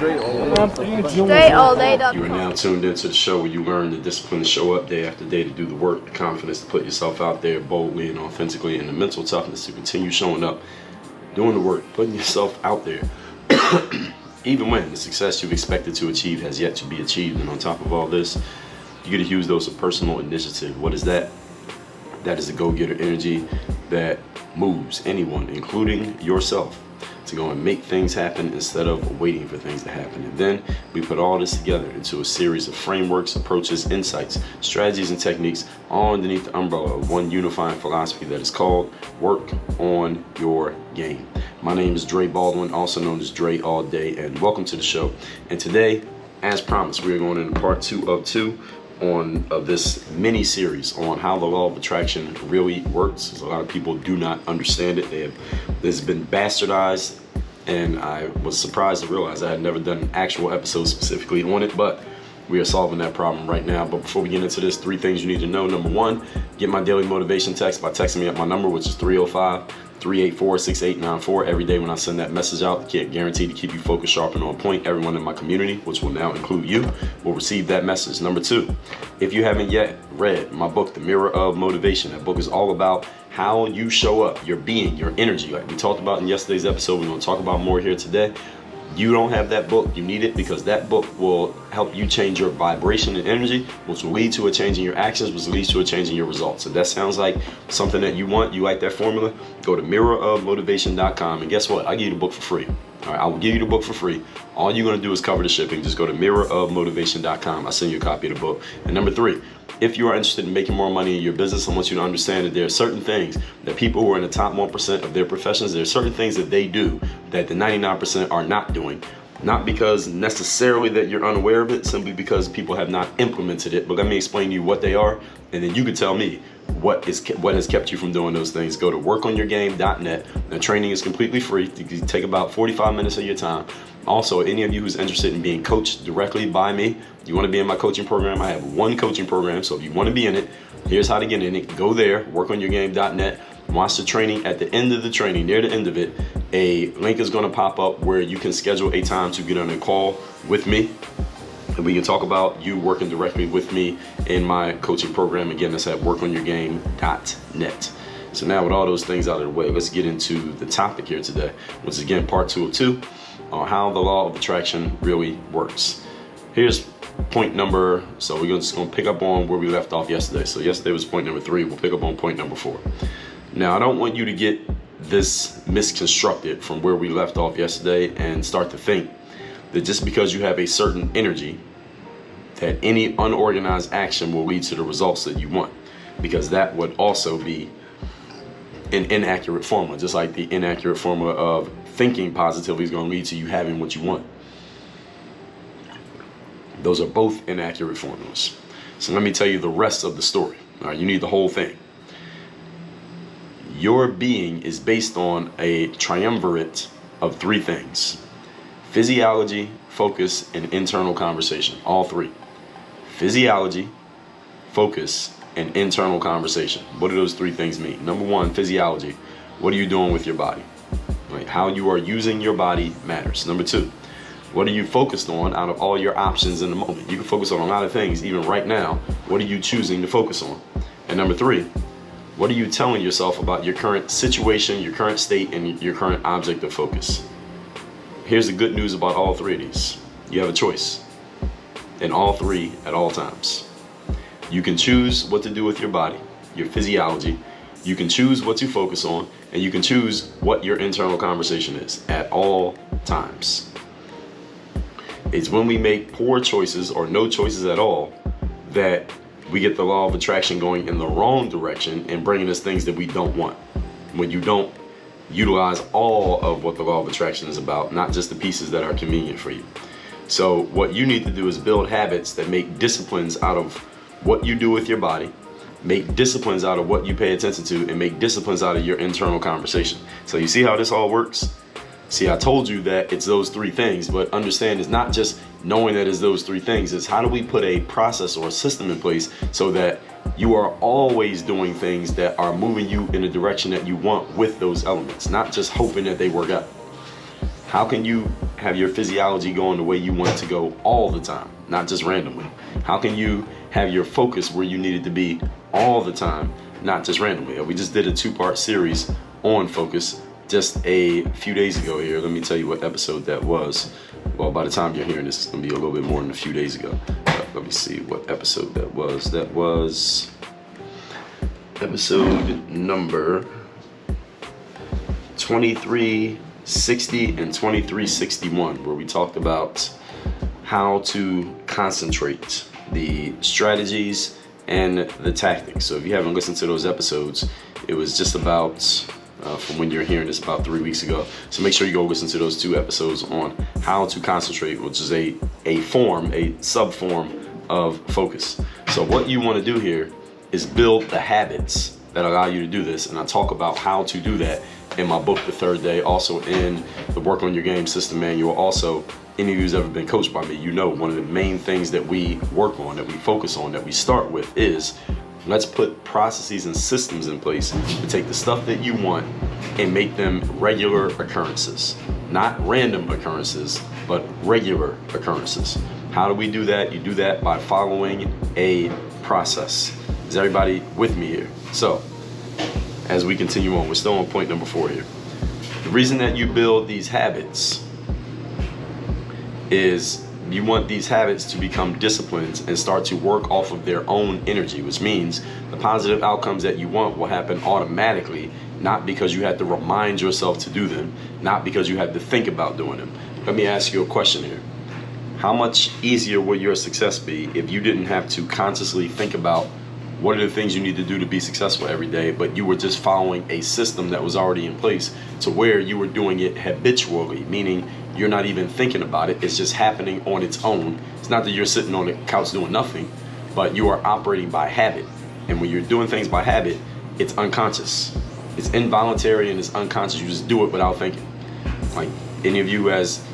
Straight You are now tuned into the show where you learn the discipline to show up day after day, to do the work, the confidence to put yourself out there boldly and authentically, and the mental toughness to continue showing up, doing the work, putting yourself out there, even when the success you've expected to achieve has yet to be achieved. And on top of all this, you get a huge dose of personal initiative. What is that? That is the go-getter energy that moves anyone, including yourself, to go and make things happen instead of waiting for things to happen. And then we put all this together into a series of frameworks, approaches, insights, strategies, and techniques, all underneath the umbrella of one unifying philosophy that is called work on your game. My name is Dre Baldwin, also known as Dre All Day, and welcome to the show. And today, as promised, we are going into part 2 of this mini series on how the law of attraction really works. A lot of people do not understand it. This has been bastardized, and I was surprised to realize I had never done an actual episode specifically on it, but we are solving that problem right now. But before we get into this, 3 things you need to know. Number 1, get my daily motivation text by texting me at my number, which is 305-384-6894. Every day when I send that message out, guaranteed to keep you focused, sharp, and on point. Everyone in my community, which will now include you, will receive that message. Number 2, if you haven't yet read my book, The Mirror of Motivation, that book is all about how you show up, your being, your energy. Like we talked about in yesterday's episode, we're going to talk about more here today. You don't have that book, you need it, because that book will help you change your vibration and energy, which will lead to a change in your actions, which leads to a change in your results. If that sounds like something that you want, you like that formula, go to mirrorofmotivation.com, and guess what? I give you the book for free. All right, I will give you the book for free. All you're going to do is cover the shipping. Just go to mirrorofmotivation.com. I'll send you a copy of the book. And number 3, if you are interested in making more money in your business, I want you to understand that there are certain things that people who are in the top 1% of their professions, there are certain things that they do that the 99% are not doing. Not because necessarily that you're unaware of it, simply because people have not implemented it. But let me explain to you what they are, and then you can tell me what has kept you from doing those things. Go to workonyourgame.net. The training is completely free. You can take about 45 minutes of your time. Also, any of you who's interested in being coached directly by me, you want to be in my coaching program, I have 1 coaching program. So if you want to be in it, here's how to get in it. Go there, workonyourgame.net. Watch the training. At the end of the training, near the end of it, a link is going to pop up where you can schedule a time to get on a call with me, and we can talk about you working directly with me in my coaching program. Again, that's at workonyourgame.net. So now with all those things out of the way, let's get into the topic here today, which is again part 2 of 2 on how the law of attraction really works. Here's point number, so we're just going to pick up on where we left off yesterday. So yesterday was point number 3. We'll pick up on point number 4. Now, I don't want you to get this misconstructed from where we left off yesterday and start to think that just because you have a certain energy, that any unorganized action will lead to the results that you want, because that would also be an inaccurate formula, just like the inaccurate formula of thinking positively is going to lead to you having what you want. Those are both inaccurate formulas. So let me tell you the rest of the story. All right, you need the whole thing. Your being is based on a triumvirate of 3 things: physiology, focus, and internal conversation. All 3. Physiology, focus, and internal conversation. What do those 3 things mean? Number 1, physiology. What are you doing with your body? Right? How you are using your body matters. Number 2, what are you focused on out of all your options in the moment? You can focus on a lot of things, even right now. What are you choosing to focus on? And number 3, what are you telling yourself about your current situation, your current state, and your current object of focus? Here's the good news about all 3 of these. You have a choice in all 3 at all times. You can choose what to do with your body, your physiology. You can choose what to focus on, and you can choose what your internal conversation is at all times. It's when we make poor choices or no choices at all that we get the law of attraction going in the wrong direction and bringing us things that we don't want. When you don't utilize all of what the law of attraction is about, not just the pieces that are convenient for you. So what you need to do is build habits that make disciplines out of what you do with your body, make disciplines out of what you pay attention to, and make disciplines out of your internal conversation. So you see how this all works? See, I told you that it's those 3 things, but understand it's not just knowing that it's those 3 things. It's how do we put a process or a system in place so that you are always doing things that are moving you in the direction that you want with those elements, not just hoping that they work out. How can you have your physiology going the way you want it to go all the time, not just randomly? How can you have your focus where you need it to be all the time, not just randomly? We just did a 2-part series on focus just a few days ago here. Let me tell you what episode that was. Well, by the time you're hearing this, it's gonna be a little bit more than a few days ago. Let me see what episode that was. That was episode number 2360 and 2361, where we talked about how to concentrate, the strategies and the tactics. So if you haven't listened to those episodes, it was just about from when you're hearing this, about 3 weeks ago. So make sure you go listen to those 2 episodes on how to concentrate, which is a sub-form of focus. So what you want to do here is build the habits that allow you to do this. And I talk about how to do that in my book, The Third Day, also in the Work on Your Game System Manual. Also, any of you who's ever been coached by me, you know one of the main things that we work on, that we focus on, that we start with is, let's put processes and systems in place to take the stuff that you want and make them regular occurrences. Not random occurrences, but regular occurrences. How do we do that? You do that by following a process. Is everybody with me here? So, as we continue on, we're still on point number 4 here. The reason that you build these habits is you want these habits to become disciplines and start to work off of their own energy, which means the positive outcomes that you want will happen automatically, not because you had to remind yourself to do them, not because you had to think about doing them. Let me ask you a question here. How much easier would your success be if you didn't have to consciously think about what are the things you need to do to be successful every day, but you were just following a system that was already in place to where you were doing it habitually, meaning you're not even thinking about it, it's just happening on its own. It's not that you're sitting on the couch doing nothing, but you are operating by habit. And when you're doing things by habit, it's unconscious. It's involuntary and it's unconscious. You just do it without thinking. Like any of you who has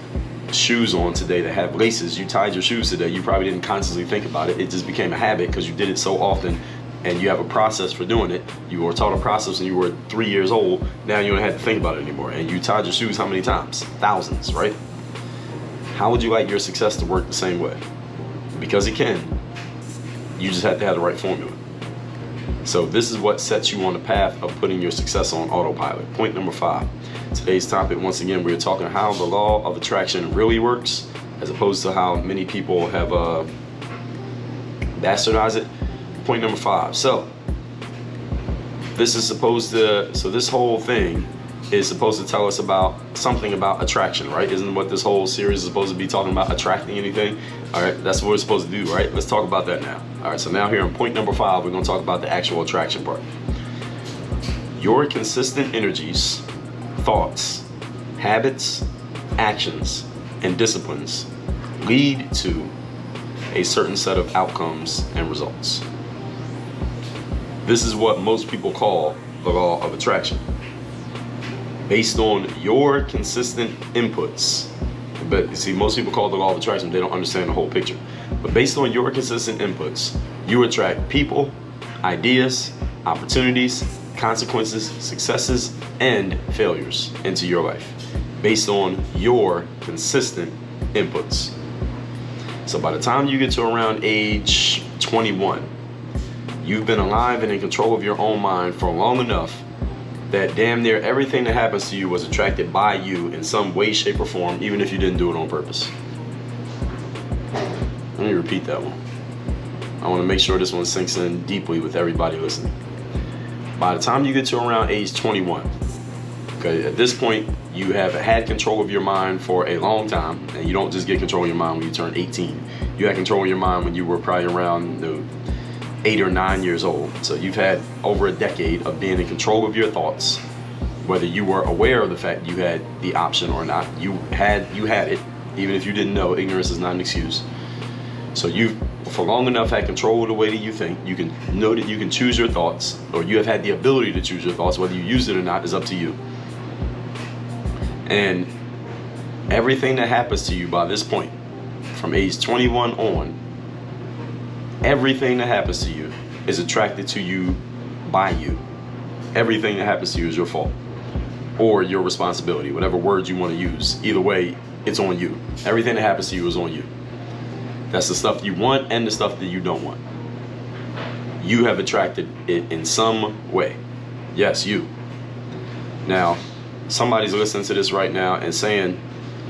shoes on today that have laces, you tied your shoes today, you probably didn't consciously think about it. It just became a habit because you did it so often and you have a process for doing it. You were taught a process when you were 3 years old. Now you don't have to think about it anymore. And you tied your shoes how many times? Thousands, right? How would you like your success to work the same way? Because it can. You just have to have the right formula. So this is what sets you on the path of putting your success on autopilot. Point number 5. Today's topic, once again, we're talking how the law of attraction really works, as opposed to how many people have bastardized it. Point number 5. So this whole thing is supposed to tell us about something about attraction, right? Isn't what this whole series is supposed to be talking about, attracting anything? All right, that's what we're supposed to do, right? Let's talk about that now. All right, so now here on point number 5, we're going to talk about the actual attraction part. Your consistent energies, thoughts, habits, actions, and disciplines lead to a certain set of outcomes and results. This is what most people call the law of attraction. Based on your consistent inputs, but you see, most people call it the law of attraction, they don't understand the whole picture. But based on your consistent inputs, you attract people, ideas, opportunities, consequences, successes, and failures into your life based on your consistent inputs. So by the time you get to around age 21, you've been alive and in control of your own mind for long enough that damn near everything that happens to you was attracted by you in some way, shape, or form, even if you didn't do it on purpose. Let me repeat that one. I want to make sure this one sinks in deeply with everybody listening. By the time you get to around age 21, okay, at this point, you have had control of your mind for a long time, and you don't just get control of your mind when you turn 18. You had control of your mind when you were probably around 8 or 9 years old. So you've had over a decade of being in control of your thoughts, whether you were aware of the fact you had the option or not. You had it, even if you didn't know. Ignorance is not an excuse. So you've, for long enough, had control of the way that you think. You can know that you can choose your thoughts, or you have had the ability to choose your thoughts. Whether you use it or not is up to you. And everything that happens to you by this point, from age 21 on, everything that happens to you is attracted to you by you. Everything that happens to you is your fault or your responsibility, whatever words you want to use. Either way, it's on you. Everything that happens to you is on you. That's the stuff you want and the stuff that you don't want. You have attracted it in some way. Yes, you. Now, somebody's listening to this right now and saying,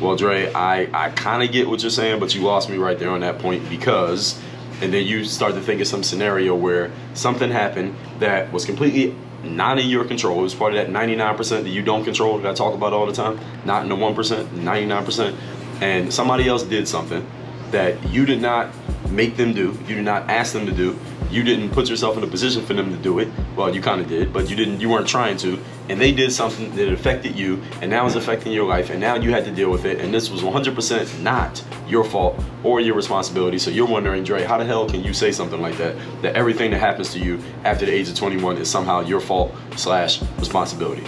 well, Dre, I kind of get what you're saying, but you lost me right there on that point because, and then you start to think of some scenario where something happened that was completely not in your control. It was part of that 99% that you don't control that I talk about all the time. Not in the 1%, 99%. And somebody else did something that you did not make them do. You did not ask them to do. You didn't put yourself in a position for them to do it. Well, you kind of did, but you weren't trying to. And they did something that affected you, and now it's affecting your life, and now you had to deal with it. And this was 100% not your fault or your responsibility. So you're wondering, Dre, how the hell can you say something like that? That everything that happens to you after the age of 21 is somehow your fault / responsibility?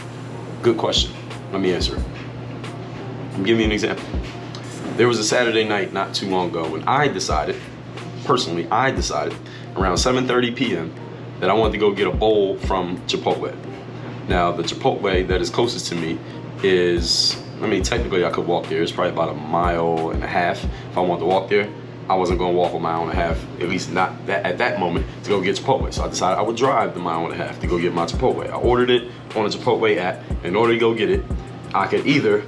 Good question. Let me answer it. I'm giving you an example. There was a Saturday night not too long ago when I decided around 7:30 p.m. that I wanted to go get a bowl from Chipotle. Now, the Chipotle that is closest to me is, technically I could walk there. It's probably about 1.5 miles. If I wanted to walk there, I wasn't going to walk 1.5 miles, at least not that at that moment, to go get Chipotle. So I decided I would drive the 1.5 miles to go get my Chipotle. I ordered it on the Chipotle app. In order to go get it, I could either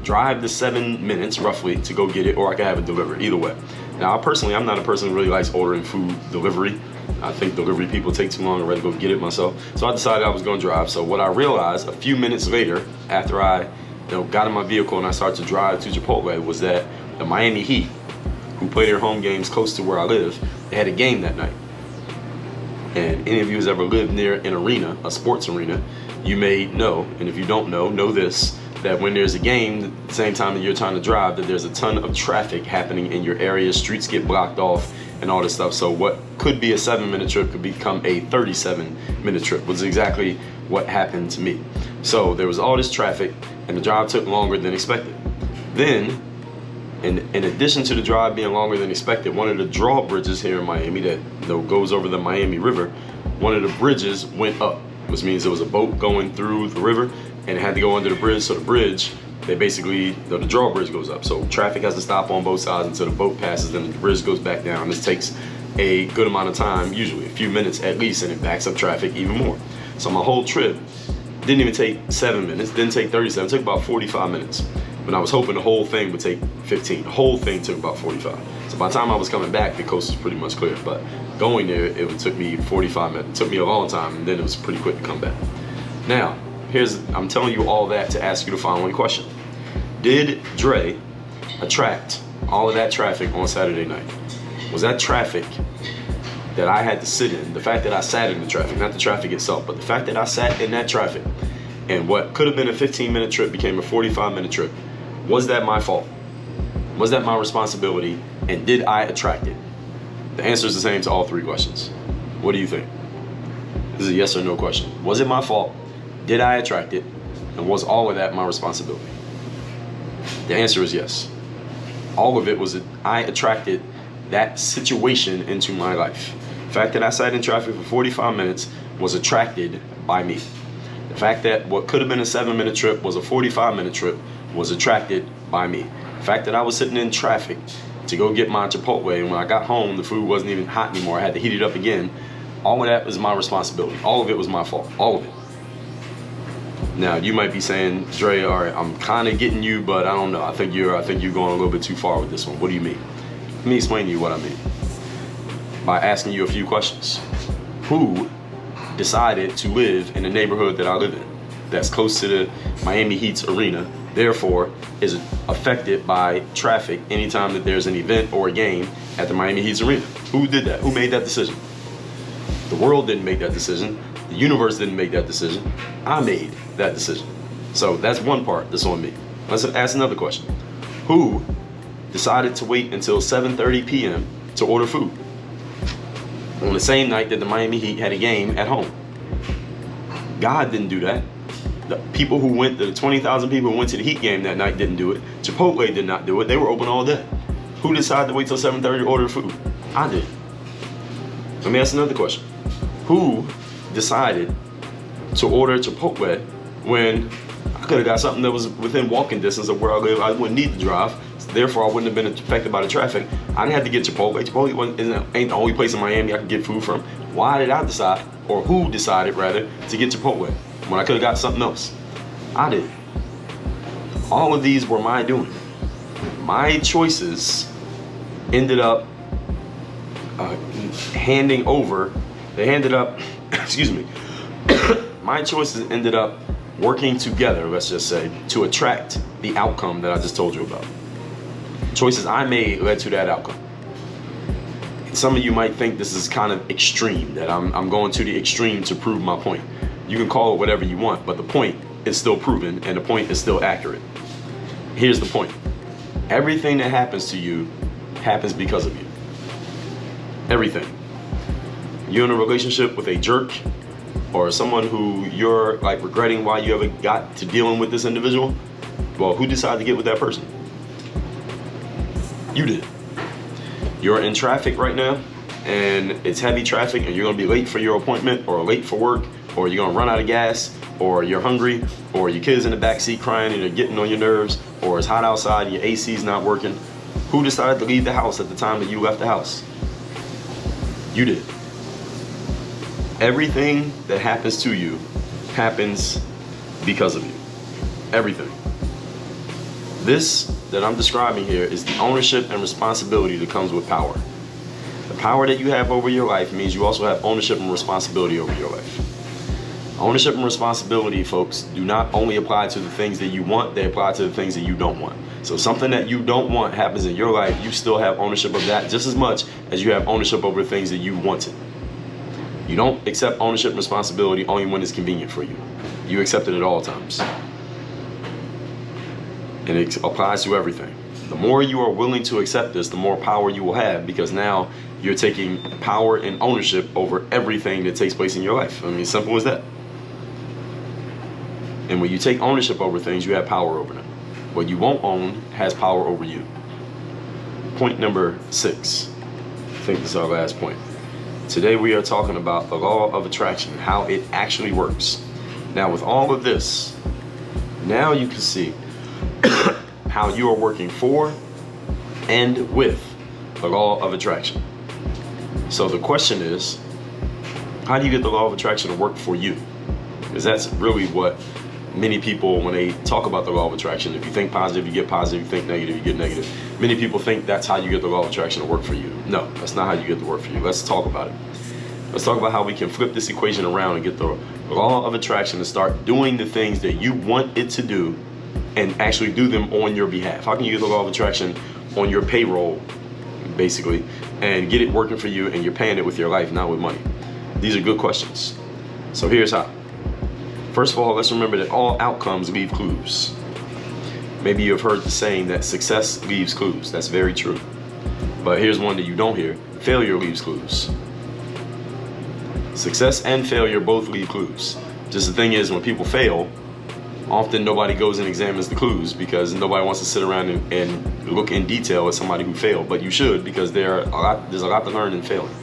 drive the 7 minutes roughly to go get it, or I could have it delivered. Either way. Now, I'm not a person who really likes ordering food delivery. I think delivery people take too long. I'd rather go get it myself. So I decided I was going to drive. So what I realized a few minutes later, after I got in my vehicle and I started to drive to Chipotle, was that the Miami Heat, who play their home games close to where I live, they had a game that night. And any of you who's ever lived near an arena, a sports arena, you may know, and if you don't know this, that when there's a game, at the same time that you're trying to drive, that there's a ton of traffic happening in your area, streets get blocked off and all this stuff. So what could be a 7-minute trip could become a 37-minute trip, was exactly what happened to me. So there was all this traffic and the drive took longer than expected. Then, in addition to the drive being longer than expected, one of the drawbridges here in Miami that goes over the Miami River, one of the bridges went up, which means there was a boat going through the river and it had to go under the bridge. So the bridge, the drawbridge goes up. So traffic has to stop on both sides until the boat passes, then the bridge goes back down. This takes a good amount of time, usually a few minutes at least, and it backs up traffic even more. So my whole trip didn't even take 7 minutes, didn't take 37, it took about 45 minutes. When I was hoping the whole thing would take 15. The whole thing took about 45. So by the time I was coming back, the coast was pretty much clear. But going there, it took me 45 minutes. It took me a long time, and then it was pretty quick to come back. Now, I'm telling you all that to ask you the following question. Did Dre attract all of that traffic on Saturday night? Was that traffic that I had to sit in, the fact that I sat in the traffic, not the traffic itself, but the fact that I sat in that traffic, and what could have been a 15-minute trip became a 45-minute trip, was that my fault? Was that my responsibility? And did I attract it? The answer is the same to all three questions. What do you think? This is a yes or no question. Was it my fault? Did I attract it? And was all of that my responsibility? The answer is yes. All of it was that I attracted that situation into my life. The fact that I sat in traffic for 45 minutes was attracted by me. The fact that what could have been a 7-minute trip was a 45-minute trip was attracted by me. The fact that I was sitting in traffic to go get my Chipotle, and when I got home, the food wasn't even hot anymore. I had to heat it up again. All of that was my responsibility. All of it was my fault. All of it. Now, you might be saying, Dre, all right, I'm kind of getting you, but I don't know. I think you're going a little bit too far with this one. What do you mean? Let me explain to you what I mean by asking you a few questions. Who decided to live in the neighborhood that I live in, that's close to the Miami Heat's arena, therefore is affected by traffic anytime that there's an event or a game at the Miami Heat's arena? Who did that? Who made that decision? The world didn't make that decision. The universe didn't make that decision. I made that decision. So that's one part that's on me. Let's ask another question. Who decided to wait until 7:30 p.m. to order food on the same night that the Miami Heat had a game at home? God didn't do that. The 20,000 people who went to the Heat game that night didn't do it. Chipotle did not do it. They were open all day. Who decided to wait till 7:30 to order food? I did. Let me ask another question. Who decided to order Chipotle when I could have got something that was within walking distance of where I live. I wouldn't need to drive. So therefore, I wouldn't have been affected by the traffic. I didn't have to get Chipotle. Chipotle ain't the only place in Miami I could get food from. Why did I decide, or who decided rather, to get Chipotle when I could have got something else? I did. All of these were my doing. My choices ended up excuse me, my choices ended up working together, let's just say, to attract the outcome that I just told you about. Choices I made led to that outcome. Some of you might think this is kind of extreme, that I'm going to the extreme to prove my point. You can call it whatever you want, but the point is still proven and the point is still accurate. Here's the point. Everything that happens to you happens because of you. Everything. You're in a relationship with a jerk or someone who you're like regretting why you ever got to dealing with this individual. Well, who decided to get with that person? You did. You're in traffic right now and it's heavy traffic and you're gonna be late for your appointment or late for work, or you're gonna run out of gas, or you're hungry, or your kids in the back seat crying and they're getting on your nerves, or it's hot outside and your AC's not working. Who decided to leave the house at the time that you left the house? You did. Everything that happens to you happens because of you. Everything. This that I'm describing here is the ownership and responsibility that comes with power. The power that you have over your life means you also have ownership and responsibility over your life. Ownership and responsibility, folks, do not only apply to the things that you want, they apply to the things that you don't want. So something that you don't want happens in your life, you still have ownership of that just as much as you have ownership over the things that you wanted. You don't accept ownership and responsibility only when it's convenient for you. You accept it at all times. And it applies to everything. The more you are willing to accept this, the more power you will have, because now you're taking power and ownership over everything that takes place in your life. I mean, simple as that. And when you take ownership over things, you have power over them. What you won't own has power over you. Point number 6. I think this is our last point. Today we are talking about the law of attraction, how it actually works. Now with all of this, now you can see how you are working for and with the law of attraction. So the question is, how do you get the law of attraction to work for you? Because that's really what many people, when they talk about the law of attraction, if you think positive, you get positive. If you think negative, you get negative. Many people think that's how you get the law of attraction to work for you. No, that's not how you get it to work for you. Let's talk about it. Let's talk about how we can flip this equation around and get the law of attraction to start doing the things that you want it to do and actually do them on your behalf. How can you get the law of attraction on your payroll, basically, and get it working for you and you're paying it with your life, not with money? These are good questions. So here's how. First of all, let's remember that all outcomes leave clues. Maybe you've heard the saying that success leaves clues. That's very true. But here's one that you don't hear. Failure leaves clues. Success and failure both leave clues. Just the thing is, when people fail, often nobody goes and examines the clues because nobody wants to sit around and look in detail at somebody who failed. But you should, because there's a lot to learn in failing.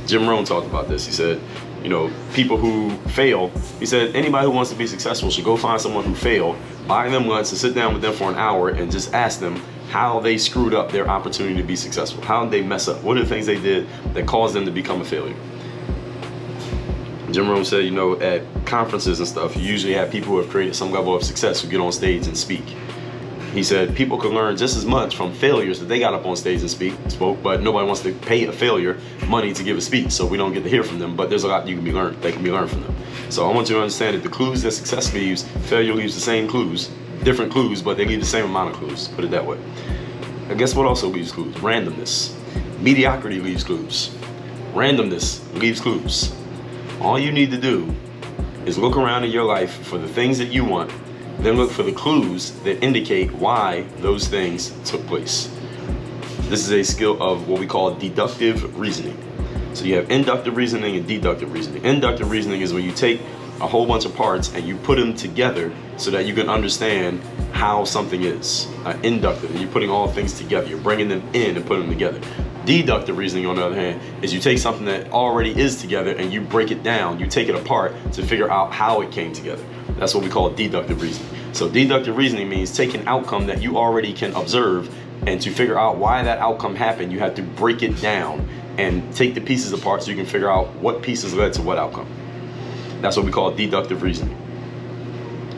Jim Rohn talked about this. He said, you know, people who fail, he said, anybody who wants to be successful should go find someone who failed, buy them lunch and sit down with them for an hour and just ask them how they screwed up their opportunity to be successful. How did they mess up? What are the things they did that caused them to become a failure? Jim Rohn said, you know, at conferences and stuff, you usually have people who have created some level of success who get on stage and speak. He said people can learn just as much from failures that they got up on stage and spoke, but nobody wants to pay a failure money to give a speech, so we don't get to hear from them. But there's a lot that can be learned from them. So I want you to understand that the clues that success leaves, failure leaves the same clues, different clues, but they leave the same amount of clues. Put it that way. And guess what also leaves clues? Randomness. Mediocrity leaves clues. Randomness leaves clues. All you need to do is look around in your life for the things that you want, then look for the clues that indicate why those things took place. This is a skill of what we call deductive reasoning. So you have inductive reasoning and deductive reasoning. Inductive reasoning is when you take a whole bunch of parts and you put them together so that you can understand how something is. Inductive, you're putting all things together. You're bringing them in and putting them together. Deductive reasoning, on the other hand, is you take something that already is together and you break it down. You take it apart to figure out how it came together. That's what we call deductive reasoning. So deductive reasoning means take an outcome that you already can observe, and to figure out why that outcome happened, you have to break it down and take the pieces apart so you can figure out what pieces led to what outcome. That's what we call deductive reasoning.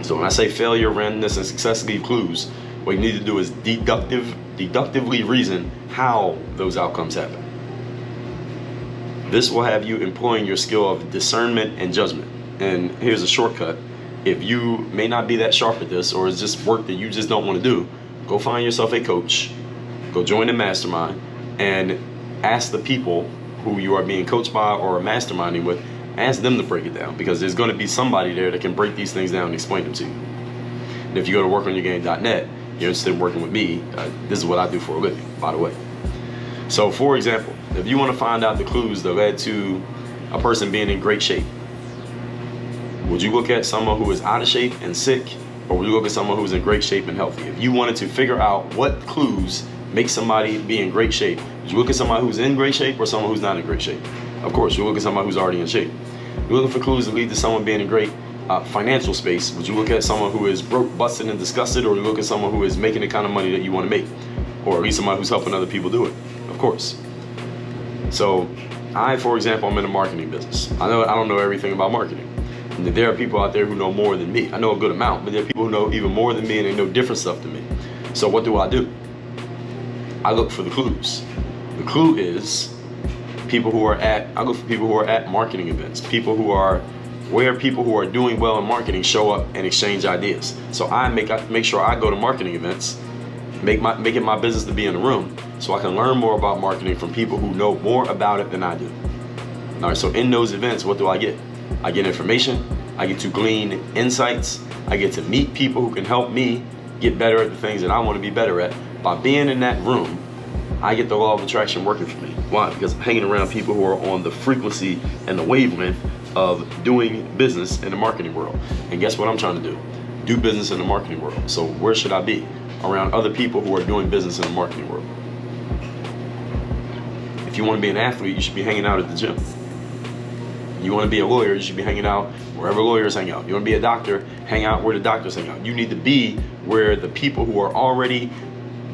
So when I say failure, randomness, and success leave clues, what you need to do is deductively reason how those outcomes happen. This will have you employing your skill of discernment and judgment. And here's a shortcut. If you may not be that sharp at this, or it's just work that you just don't want to do, go find yourself a coach, go join a mastermind, and ask the people who you are being coached by or masterminding with, ask them to break it down, because there's going to be somebody there that can break these things down and explain them to you. And if you go to workonyourgame.net, you're interested in working with me, this is what I do for a living, by the way. So for example, if you want to find out the clues that led to a person being in great shape, would you look at someone who is out of shape and sick, or would you look at someone who's in great shape and healthy? If you wanted to figure out what clues make somebody be in great shape, would you look at somebody who's in great shape or someone who's not in great shape? Of course, you look at somebody who's already in shape. You're looking for clues that lead to someone being in great financial space. Would you look at someone who is broke, busted, and disgusted, or you look at someone who is making the kind of money that you want to make, or at least somebody who's helping other people do it? Of course. So I, for example, I'm in the marketing business. I don't know everything about marketing. And there are people out there who know more than me. I know a good amount, but there are people who know even more than me, and they know different stuff than me. So what do? I look for the clues. The clue is I look for people who are at marketing events, people who are where people who are doing well in marketing show up and exchange ideas. So I make sure I go to marketing events, make it my business to be in the room, so I can learn more about marketing from people who know more about it than I do. All right, so in those events, what do? I get information, I get to glean insights, I get to meet people who can help me get better at the things that I want to be better at. By being in that room, I get the law of attraction working for me. Why? Because I'm hanging around people who are on the frequency and the wavelength of doing business in the marketing world. And guess what I'm trying to do? Do business in the marketing world. So where should I be? Around other people who are doing business in the marketing world. If you want to be an athlete, you should be hanging out at the gym. You want to be a lawyer, you should be hanging out wherever lawyers hang out. You want to be a doctor, hang out where the doctors hang out. You need to be where the people who are already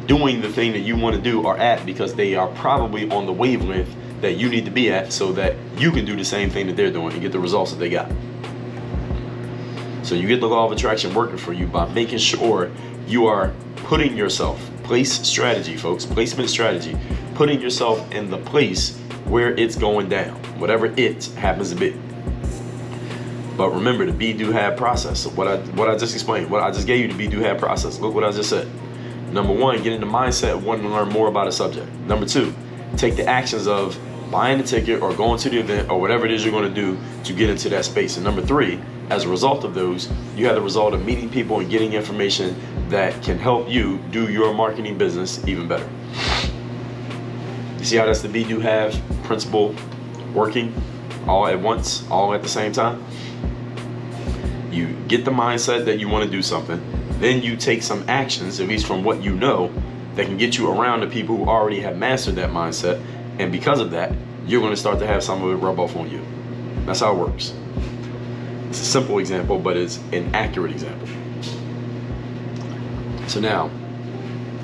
doing the thing that you want to do are at, because they are probably on the wavelength that you need to be at, so that you can do the same thing that they're doing and get the results that they got. So you get the law of attraction working for you by making sure you are putting yourself, place strategy, folks, placement strategy, putting yourself in the place where it's going down, whatever it happens to be. But remember the be-do-have process. So what I just explained, what I just gave you, the be-do-have process. Look what I just said. Number one, get in the mindset of wanting to learn more about a subject. Number two, take the actions of buying the ticket or going to the event or whatever it is you're going to do to get into that space. And number three, as a result of those, you have the result of meeting people and getting information that can help you do your marketing business even better. You see how that's the be-do-have principle working all at once, all at the same time? You get the mindset that you want to do something, then you take some actions, at least from what you know, that can get you around the people who already have mastered that mindset, and because of that, you're going to start to have some of it rub off on you. That's how it works. It's a simple example, but it's an accurate example. So now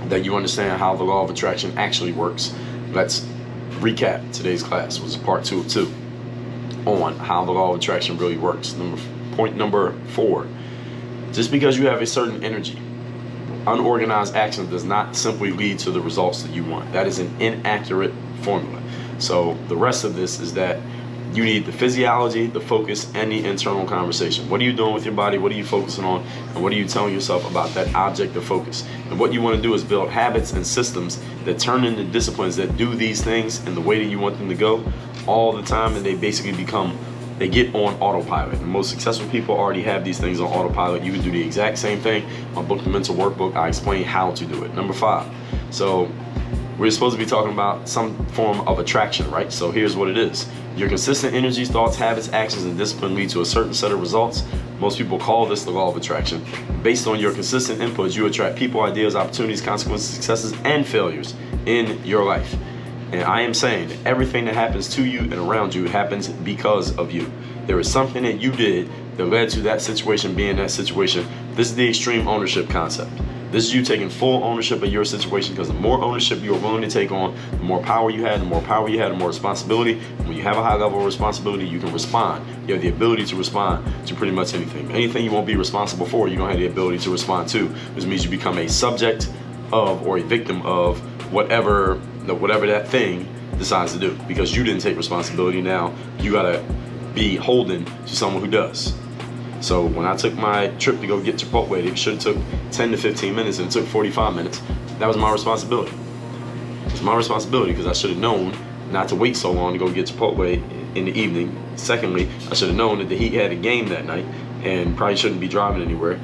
that you understand how the law of attraction actually works, let's recap today's class, which is part 2 of 2, on how the law of attraction really works. Point number 4, just because you have a certain energy, unorganized action does not simply lead to the results that you want. That is an inaccurate formula. So the rest of this is that you need the physiology, the focus, and the internal conversation. What are you doing with your body? What are you focusing on? And what are you telling yourself about that object of focus? And what you want to do is build habits and systems that turn into disciplines that do these things in the way that you want them to go all the time, and they basically they get on autopilot. And most successful people already have these things on autopilot. You can do the exact same thing. My book, The Mental Workbook, I explain how to do it. Number 5. So we're supposed to be talking about some form of attraction, right? So here's what it is. Your consistent energies, thoughts, habits, actions, and discipline lead to a certain set of results. Most people call this the law of attraction. Based on your consistent inputs, you attract people, ideas, opportunities, consequences, successes, and failures in your life. And I am saying that everything that happens to you and around you happens because of you. There is something that you did that led to that situation being that situation, This is the extreme ownership concept. This is you taking full ownership of your situation, because the more ownership you are willing to take on, the more power you have, the more power you have, the more responsibility. When you have a high level of responsibility, you can respond. You have the ability to respond to pretty much anything. Anything you won't be responsible for, you don't have the ability to respond to, which means you become a subject of or a victim of whatever that thing decides to do, because you didn't take responsibility. Now you gotta be holden to someone who does. So when I took my trip to go get Chipotle, it should have took 10 to 15 minutes and it took 45 minutes. That was my responsibility. It's my responsibility because I should have known not to wait so long to go get Chipotle in the evening. Secondly, I should have known that the Heat had a game that night and probably shouldn't be driving anywhere.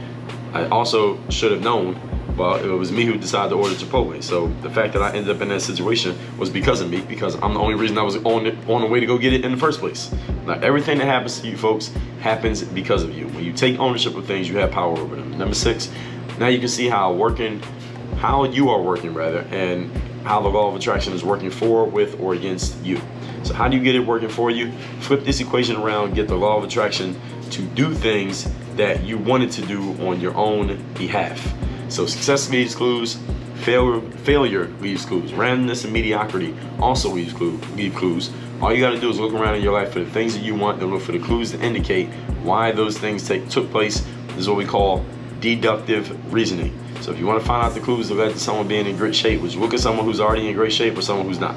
I also should have known, well, it was me who decided to order Chipotle. So the fact that I ended up in that situation was because of me, because I'm the only reason I was on the way to go get it in the first place. Now, everything that happens to you folks happens because of you. When you take ownership of things, you have power over them. Number 6, now you can see how you are working, and how the law of attraction is working for, with, or against you. So how do you get it working for you? Flip this equation around, get the law of attraction to do things that you wanted to do on your own behalf. So success leaves clues, failure leaves clues, randomness and mediocrity also leave clues. All you gotta do is look around in your life for the things that you want and look for the clues to indicate why those things took place. This is what we call deductive reasoning. So if you want to find out the clues that led to someone being in great shape, would you look at someone who's already in great shape or someone who's not?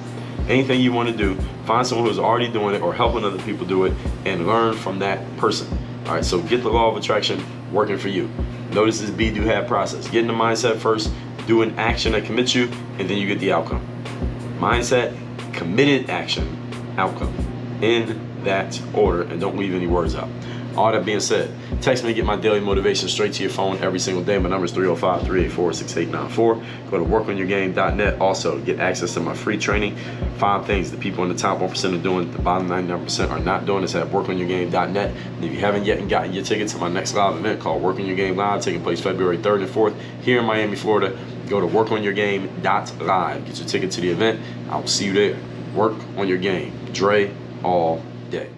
Anything you want to do, find someone who's already doing it or helping other people do it and learn from that person. All right, so get the law of attraction working for you. Notice this be, do, have process. Get in the mindset first, do an action that commits you, and then you get the outcome. Mindset, committed action, outcome. In that order, and don't leave any words out. All that being said, text me to get my daily motivation straight to your phone every single day. My number is 305-384-6894. Go to workonyourgame.net. Also, get access to my free training. 5 things the people in the top 1% are doing, the bottom 99% are not doing. It's at workonyourgame.net. And if you haven't yet gotten your ticket to my next live event called Work on Your Game Live, taking place February 3rd and 4th here in Miami, Florida, go to workonyourgame.live. Get your ticket to the event. I will see you there. Work on your game. Dre all day.